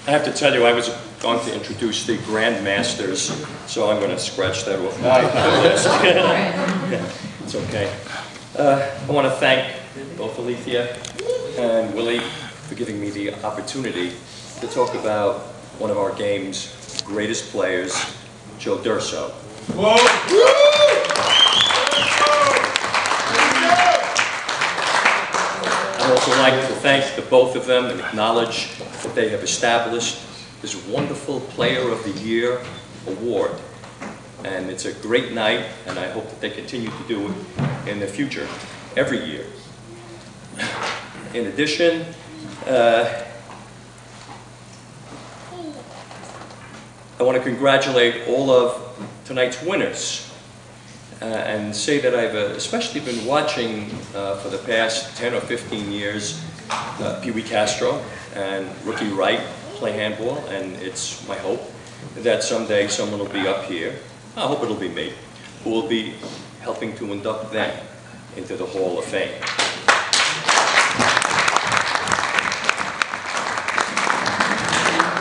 I have to tell you, I was going to introduce the Grandmasters, so I'm going to scratch that off the list. It's okay. I want to thank both Alethea and Willie for giving me the opportunity to talk about one of our game's greatest players, Joe D'Urso. Whoa. I'd also like to thank the both of them and acknowledge that they have established this wonderful Player of the Year award. And it's a great night, and I hope that they continue to do it in the future, every year. In addition, I want to congratulate all of tonight's winners and say that I've especially been watching for the past 10 or 15 years Pee Wee Castro and Rookie Wright play handball, and it's my hope that someday someone will be up here, I hope it'll be me, who will be helping to induct them into the Hall of Fame.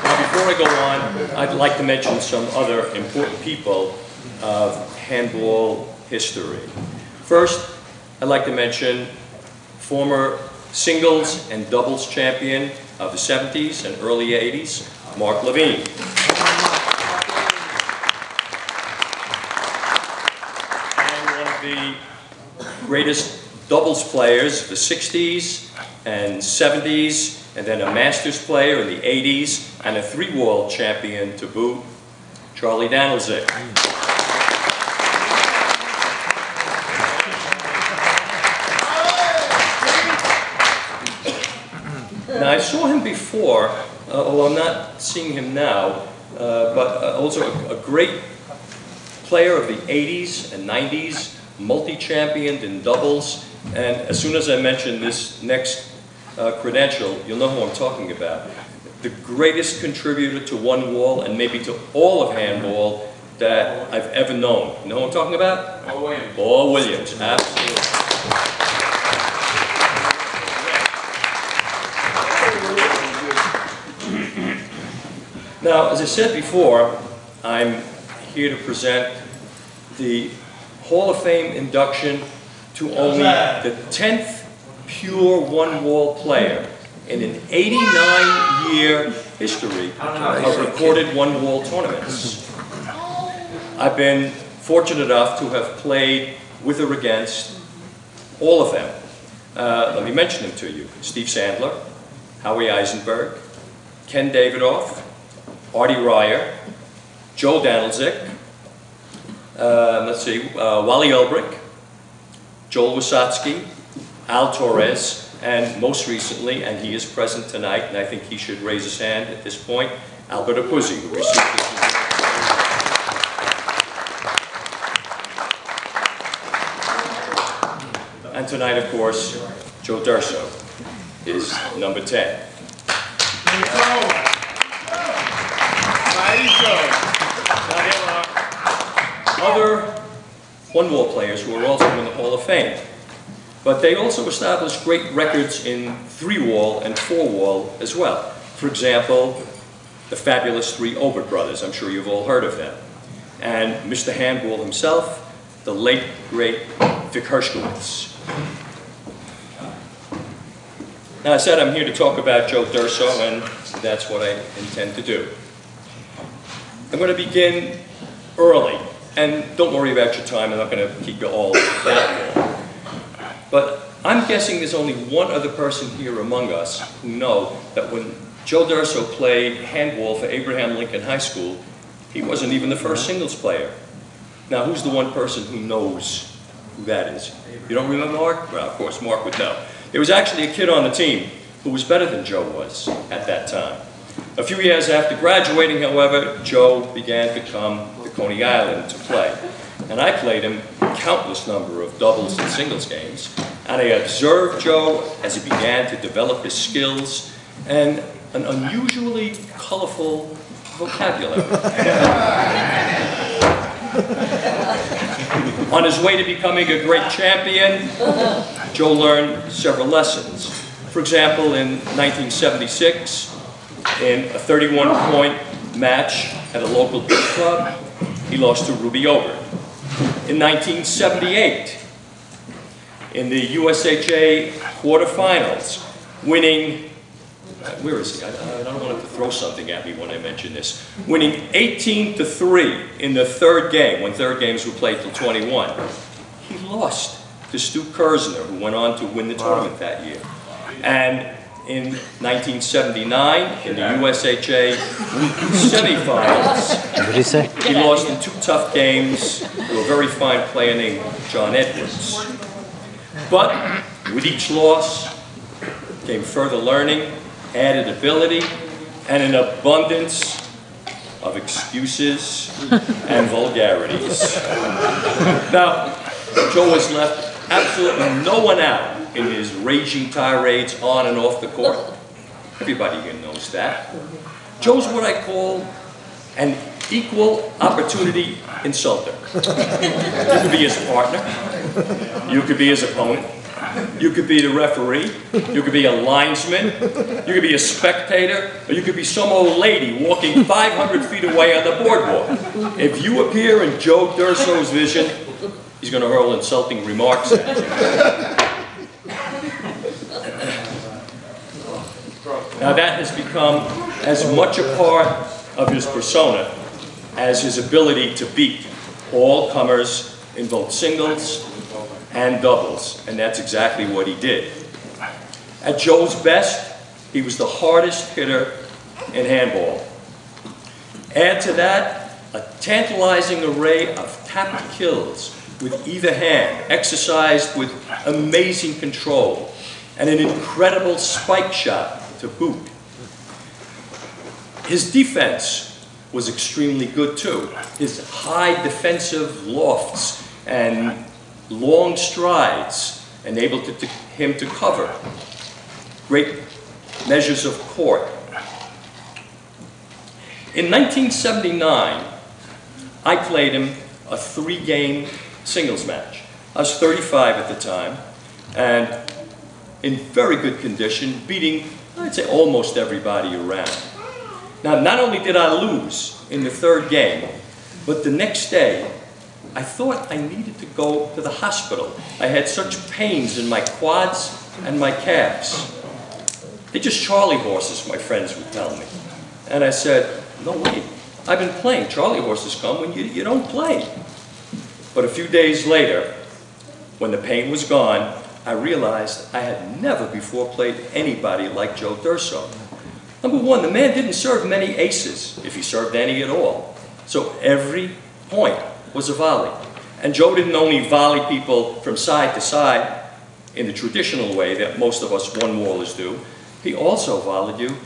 Now, before I go on, I'd like to mention some other important people of handball history. First, I'd like to mention former singles and doubles champion of the 70s and early 80s, Mark Levine. And one of the greatest doubles players of the 60s and 70s, and then a Masters player in the 80s, and a three-wall champion to boot, Charlie Danilczyk. Now, I saw him before, although I'm not seeing him now, but also a great player of the 80s and 90s, multi-championed in doubles, and as soon as I mention this next credential, you'll know who I'm talking about. The greatest contributor to one wall and maybe to all of handball that I've ever known. You know who I'm talking about? Paul Williams. Paul Williams, absolutely. Now, as I said before, I'm here to present the Hall of Fame induction to only the 10th pure one-wall player in an 89-year history of recorded one-wall tournaments. I've been fortunate enough to have played with or against all of them. Let me mention them to you. Steve Sandler, Howie Eisenberg, Ken Davidoff, Artie Ryer, Joe Danilczyk, Wally Ulbrich, Joel Wasatsky, Al Torres, and most recently, and he is present tonight, and I think he should raise his hand at this point, Albert Apuzzi, who received this award. And tonight, of course, Joe D'Urso is number 10. Other one-wall players who are also in the Hall of Fame. But they also established great records in three-wall and four-wall as well. For example, the fabulous three Obert brothers. I'm sure you've all heard of them. And Mr. Handball himself, the late, great Vic Hershkowitz. Now, I said I'm here to talk about Joe D'Urso, and that's what I intend to do. I'm going to begin early. And don't worry about your time, I'm not going to keep you all that long. But I'm guessing there's only one other person here among us who know that when Joe D'Urso played handball for Abraham Lincoln High School, he wasn't even the first singles player. Now, who's the one person who knows who that is? You don't remember Mark? Well, of course, Mark would know. There was actually a kid on the team who was better than Joe was at that time. A few years after graduating, however, Joe began to come to Coney Island to play. And I played him countless number of doubles and singles games. And I observed Joe as he began to develop his skills and an unusually colorful vocabulary. On his way to becoming a great champion, Joe learned several lessons. For example, in 1976, in a 31-point match at a local beach club, he lost to Ruby Obert. In 1978, in the USHA quarterfinals, winning, where is he? I don't want him to throw something at me when I mention this. Winning 18-3 in the third game, when third games were played till 21. He lost to Stu Kersner, who went on to win the tournament that year. And in 1979, in the USHA semifinals, What did he say? he lost in 2 tough games to a very fine player named John Edwards. But with each loss came further learning, added ability, and an abundance of excuses and vulgarities. Now, Joe has left absolutely no one out in his raging tirades on and off the court. Everybody here knows that. Joe's what I call an equal opportunity insulter. You could be his partner, you could be his opponent, you could be the referee, you could be a linesman, you could be a spectator, or you could be some old lady walking 500 feet away on the boardwalk. If you appear in Joe D'Urso's vision, he's going to hurl insulting remarks at you. Now that has become as much a part of his persona as his ability to beat all comers in both singles and doubles, and that's exactly what he did. At Joe's best, he was the hardest hitter in handball. Add to that a tantalizing array of tapped kills with either hand, exercised with amazing control, and an incredible spike shot to boot. His defense was extremely good too. His high defensive lofts and long strides enabled him to cover great measures of court. In 1979, I played him a 3-game singles match. I was 35 at the time, and in very good condition, beating, I'd say, almost everybody around. Now, not only did I lose in the 3rd game, but the next day, I thought I needed to go to the hospital. I had such pains in my quads and my calves. They're just Charlie horses, my friends would tell me. And I said, no way, I've been playing. Charlie horses come when you don't play. But a few days later, when the pain was gone, I realized I had never before played anybody like Joe D'Urso. Number one, the man didn't serve many aces, if he served any at all. So every point was a volley. And Joe didn't only volley people from side to side in the traditional way that most of us one-wallers do. He also volleyed you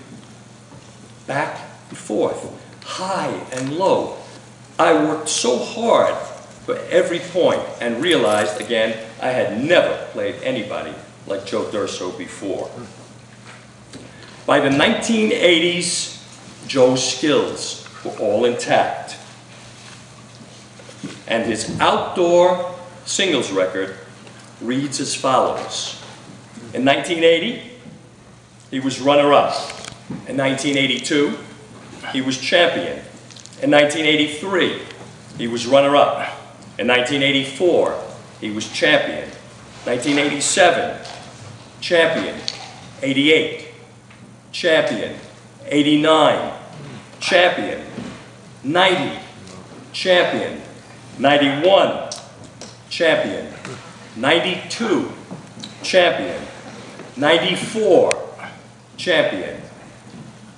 back and forth, high and low. I worked so hard for every point and realized, again, I had never played anybody like Joe D'Urso before. By the 1980s, Joe's skills were all intact. And his outdoor singles record reads as follows. In 1980, he was runner-up. In 1982, he was champion. In 1983, he was runner-up. In 1984, he was champion. 1987, champion. 88, champion. 89, champion. 90, champion. 91, champion. 92, champion. 94, champion.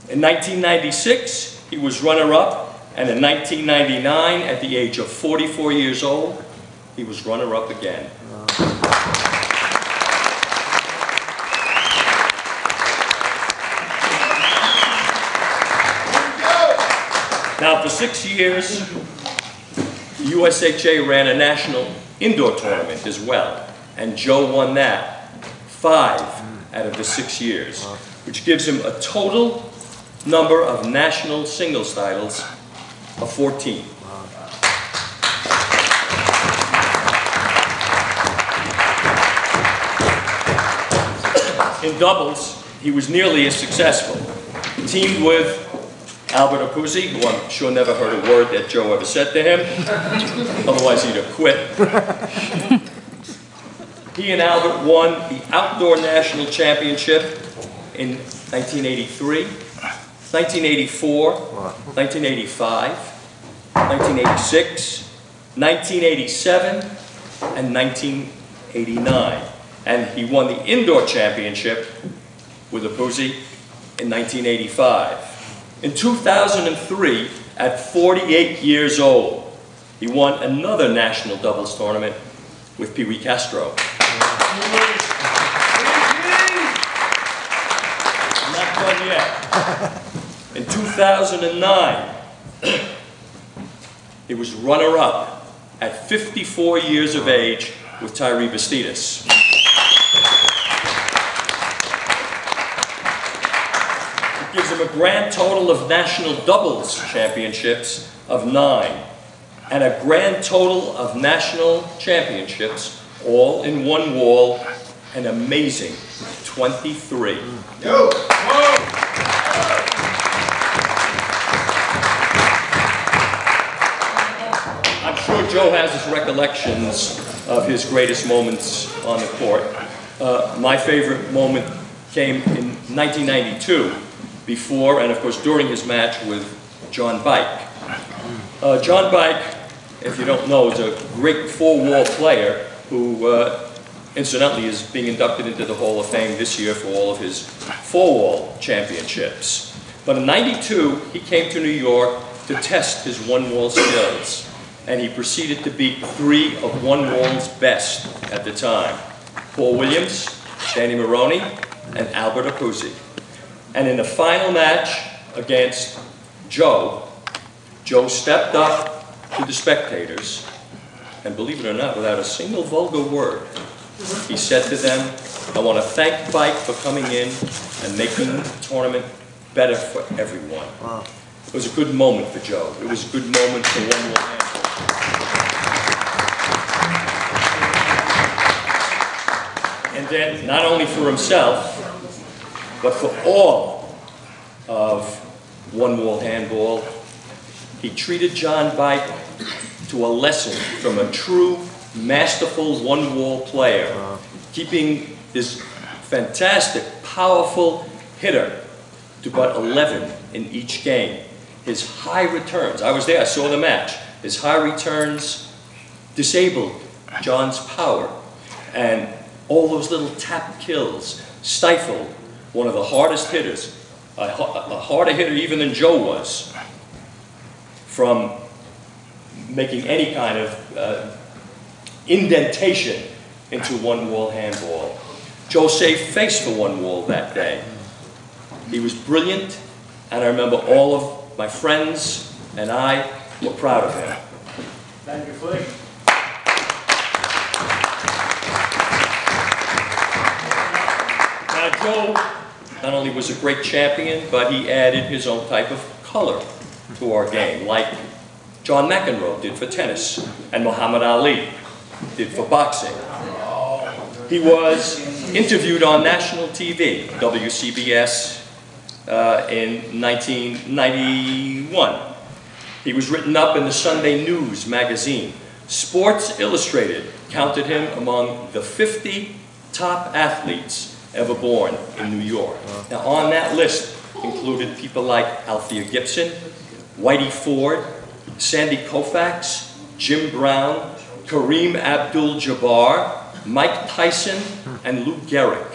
In 1996, he was runner-up, and in 1999, at the age of 44 years old, he was runner-up again. Now, for 6 years, USHA ran a national indoor tournament as well, and Joe won that 5 out of the 6 years, which gives him a total number of national singles titles of 14. In doubles, he was nearly as successful. Teamed with Albert Opuzzi, who I'm sure never heard a word that Joe ever said to him. Otherwise, he'd have quit. He and Albert won the Outdoor National Championship in 1983, 1984, 1985, 1986, 1987, and 1989. And he won the Indoor Championship with Opuzzi in 1985. In 2003, at 48 years old, he won another national doubles tournament with Pee Wee Castro. Not done yet. In 2009, he was runner-up at 54 years of age with Tyree Bastidas. It gives him a grand total of national doubles championships of 9 and a grand total of national championships, all in one wall, an amazing 23. I'm sure Joe has his recollections of his greatest moments on the court. My favorite moment came in 1992, before and of course during his match with John Bike. John Bike, if you don't know, is a great four-wall player who incidentally is being inducted into the Hall of Fame this year for all of his four-wall championships. But in '92, he came to New York to test his one-wall skills, and he proceeded to beat 3 of one-wall's best at the time: Paul Williams, Danny Maroney, and Albert Opuzzi. And in the final match against Joe, Joe stepped up to the spectators, and believe it or not, without a single vulgar word, he said to them, "I want to thank Bike for coming in and making the tournament better for everyone." Wow. It was a good moment for Joe. It was a good moment for one-wall handball. And then, not only for himself, but for all of one-wall handball, he treated John Bike to a lesson from a true, masterful one-wall player, keeping this fantastic, powerful hitter to but 11 in each game. His high returns, I was there, I saw the match, his high returns disabled John's power, and all those little tap kills stifled one of the hardest hitters, a harder hitter even than Joe was, from making any kind of indentation into one-wall handball. Joe saved face for one-wall that day. He was brilliant, and I remember all of my friends and I were proud of him. Thank you, Flick. Now, Joe not only was a great champion, but he added his own type of color to our game, like John McEnroe did for tennis, and Muhammad Ali did for boxing. He was interviewed on national TV, WCBS, in 1991. He was written up in the Sunday News magazine. Sports Illustrated counted him among the 50 top athletes ever born in New York. Now, on that list included people like Althea Gibson, Whitey Ford, Sandy Koufax, Jim Brown, Kareem Abdul-Jabbar, Mike Tyson, and Lou Gehrig.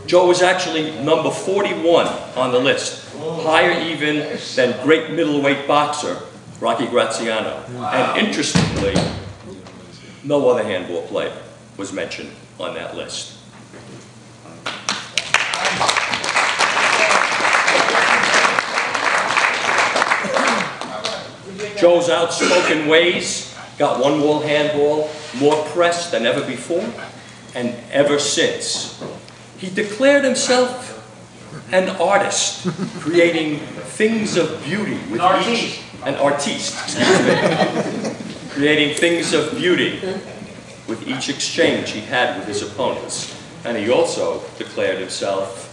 Joe was actually number 41 on the list, higher even than great middleweight boxer Rocky Graziano. And interestingly, no other handball player was mentioned on that list. Joe's outspoken ways got one-wall handball more press than ever before and ever since. He declared himself an artist, creating things of beauty with each, an artiste, excuse me, creating things of beauty with each exchange he had with his opponents. And he also declared himself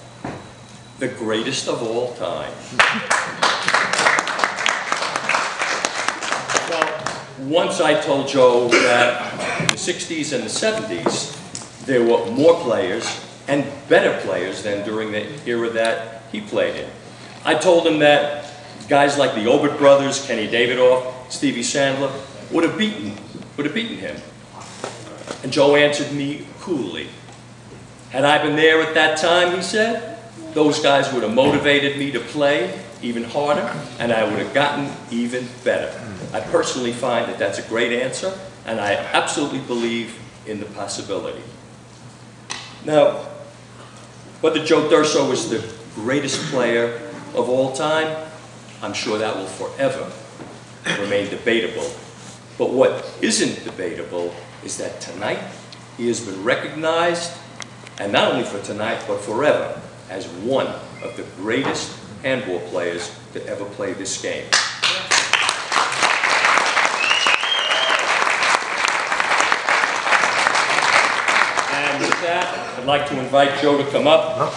the greatest of all time. Well, once I told Joe that in the 60s and the 70s, there were more players and better players than during the era that he played in. I told him that guys like the Obert brothers, Kenny Davidoff, Stevie Sandler, would have beaten him. And Joe answered me coolly. Had I been there at that time, he said, those guys would have motivated me to play even harder, and I would have gotten even better. I personally find that that's a great answer, and I absolutely believe in the possibility. Now, whether Joe D'Urso is the greatest player of all time, I'm sure that will forever remain debatable. But what isn't debatable is that tonight he has been recognized, and not only for tonight, but forever, as one of the greatest handball players to ever play this game. And with that, I'd like to invite Joe to come up.